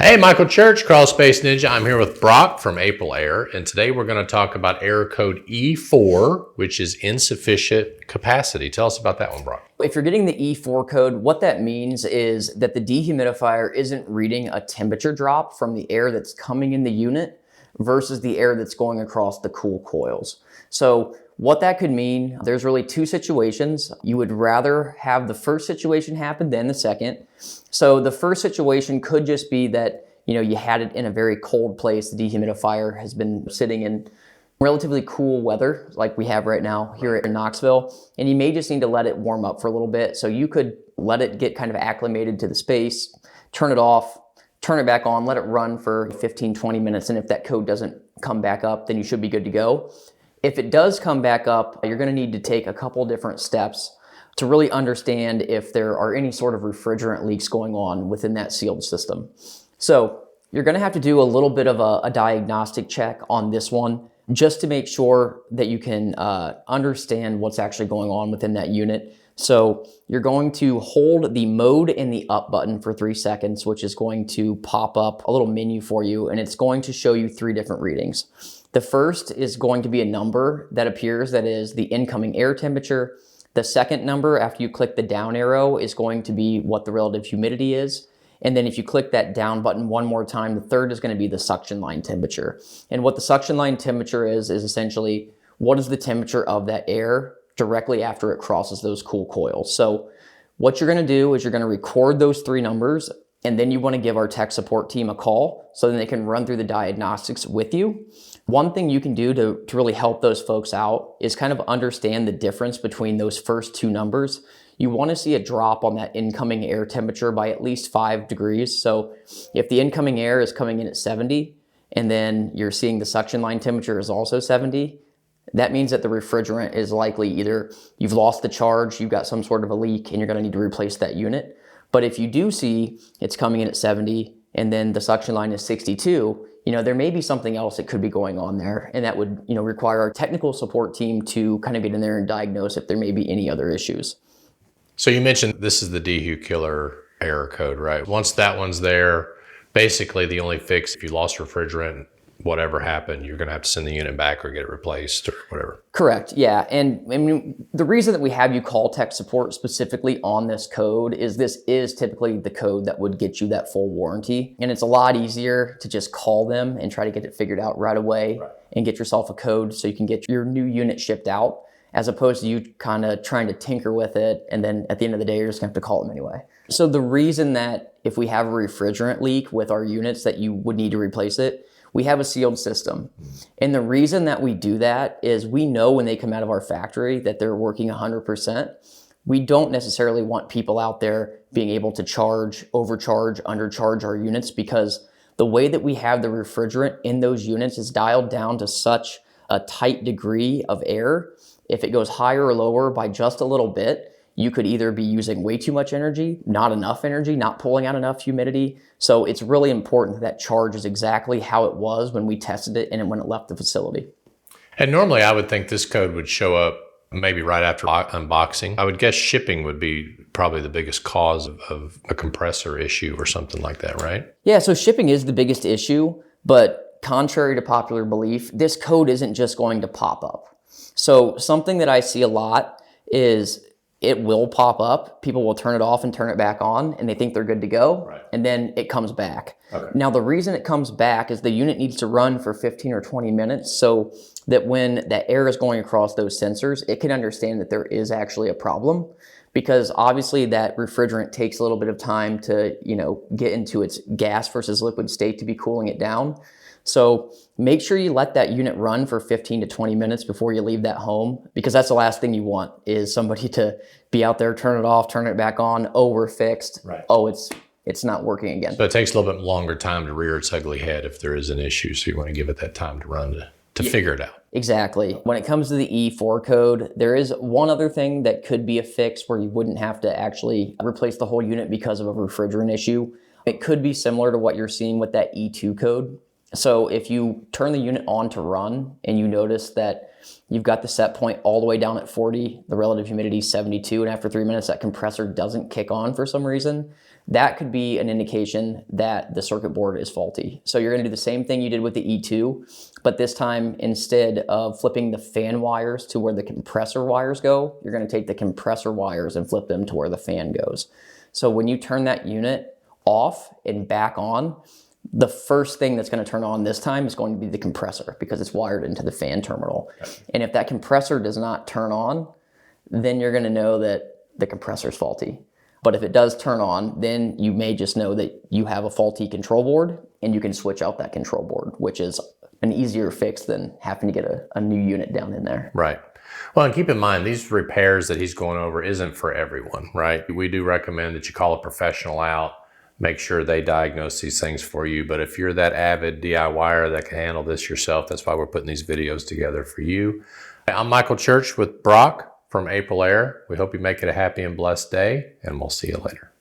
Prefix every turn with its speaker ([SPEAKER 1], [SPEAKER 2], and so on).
[SPEAKER 1] Hey, Michael Church, Crawl Space Ninja. I'm here with Brock from Aprilaire, and today we're going to talk about error code E4, which is insufficient capacity. Tell us about that one, Brock.
[SPEAKER 2] If you're getting the E4 code, what that means is that the dehumidifier isn't reading a temperature drop from the air that's coming in the unit versus the air that's going across the cool coils. So what that could mean, there's really two situations. You would rather have the first situation happen than the second. So the first situation could just be that, you had it in a very cold place. The dehumidifier has been sitting in relatively cool weather like we have right now here in Knoxville, and you may just need to let it warm up for a little bit. So you could let it get kind of acclimated to the space, turn it off, turn it back on, let it run for 15-20 minutes, and if that code doesn't come back up, then you should be good to go. If it does come back up, you're going to need to take a couple different steps to really understand if there are any sort of refrigerant leaks going on within that sealed system. So you're going to have to do a little bit of a diagnostic check on this one just to make sure that you can understand what's actually going on within that unit. So you're going to hold the mode and the up button for 3 seconds, which is going to pop up a little menu for you, and it's going to show you 3 different readings. The first is going to be a number that appears that is the incoming air temperature. The second number after you click the down arrow is going to be what the relative humidity is. And then if you click that down button one more time, the third is going to be the suction line temperature. And what the suction line temperature is essentially what is the temperature of that air directly after it crosses those cool coils. So what you're going to do is you're going to record those 3 numbers, and then you want to give our tech support team a call so then they can run through the diagnostics with you. One thing you can do to really help those folks out is kind of understand the difference between those first 2 numbers. You want to see a drop on that incoming air temperature by at least 5 degrees. So if the incoming air is coming in at 70 and then you're seeing the suction line temperature is also 70, that means that the refrigerant is likely either you've lost the charge, you've got some sort of a leak, and you're going to need to replace that unit. But if you do see it's coming in at 70 and then the suction line is 62, there may be something else that could be going on there, and that would, require our technical support team to kind of get in there and diagnose if there may be any other issues.
[SPEAKER 1] So you mentioned this is the Dehu killer error code, right? Once that one's there, basically the only fix, if you lost refrigerant, whatever happened, you're going to have to send the unit back or get it replaced or whatever.
[SPEAKER 2] Correct. Yeah. And I mean, the reason that we have you call tech support specifically on this code is this is typically the code that would get you that full warranty. And it's a lot easier to just call them and try to get it figured out right away and get yourself a code so you can get your new unit shipped out, as opposed to you kind of trying to tinker with it. And then at the end of the day, you're just going to have to call them anyway. So the reason that if we have a refrigerant leak with our units that you would need to replace it, we have a sealed system. And the reason that we do that is we know when they come out of our factory that they're working 100%. We don't necessarily want people out there being able to charge, overcharge, undercharge our units, because the way that we have the refrigerant in those units is dialed down to such a tight degree of air. If it goes higher or lower by just a little bit, you could either be using way too much energy, not enough energy, not pulling out enough humidity. So it's really important that charge is exactly how it was when we tested it and when it left the facility.
[SPEAKER 1] And normally I would think this code would show up maybe right after unboxing. I would guess shipping would be probably the biggest cause of a compressor issue or something like that, right?
[SPEAKER 2] Yeah, so shipping is the biggest issue, but contrary to popular belief, this code isn't just going to pop up. So something that I see a lot is it will pop up. People will turn it off and turn it back on, and they think they're good to go. Right. And then it comes back. Okay. Now, the reason it comes back is the unit needs to run for 15 or 20 minutes so that when that air is going across those sensors, it can understand that there is actually a problem, because obviously that refrigerant takes a little bit of time to, get into its gas versus liquid state to be cooling it down. So make sure you let that unit run for 15 to 20 minutes before you leave that home, because that's the last thing you want is somebody to be out there, turn it off, turn it back on. Oh, we're fixed. Right. Oh, it's not working again.
[SPEAKER 1] So it takes a little bit longer time to rear its ugly head if there is an issue. So you want to give it that time to run to figure it out.
[SPEAKER 2] Exactly. When it comes to the E4 code, there is one other thing that could be a fix where you wouldn't have to actually replace the whole unit because of a refrigerant issue. It could be similar to what you're seeing with that E2 code. So if you turn the unit on to run and you notice that you've got the set point all the way down at 40, the relative humidity is 72, and after 3 minutes that compressor doesn't kick on for some reason, that could be an indication that the circuit board is faulty. So you're going to do the same thing you did with the E2, but this time instead of flipping the fan wires to where the compressor wires go, you're going to take the compressor wires and flip them to where the fan goes. So when you turn that unit off and back on, the first thing that's going to turn on this time is going to be the compressor because it's wired into the fan terminal. And if that compressor does not turn on, then you're going to know that the compressor is faulty. But if it does turn on, then you may just know that you have a faulty control board and you can switch out that control board, which is an easier fix than having to get a new unit down in there.
[SPEAKER 1] Right. Well, and keep in mind, these repairs that he's going over isn't for everyone, right? We do recommend that you call a professional out, make sure they diagnose these things for you. But if you're that avid DIYer that can handle this yourself, that's why we're putting these videos together for you. I'm Michael Church with Brock from Aprilaire. We hope you make it a happy and blessed day, and we'll see you later.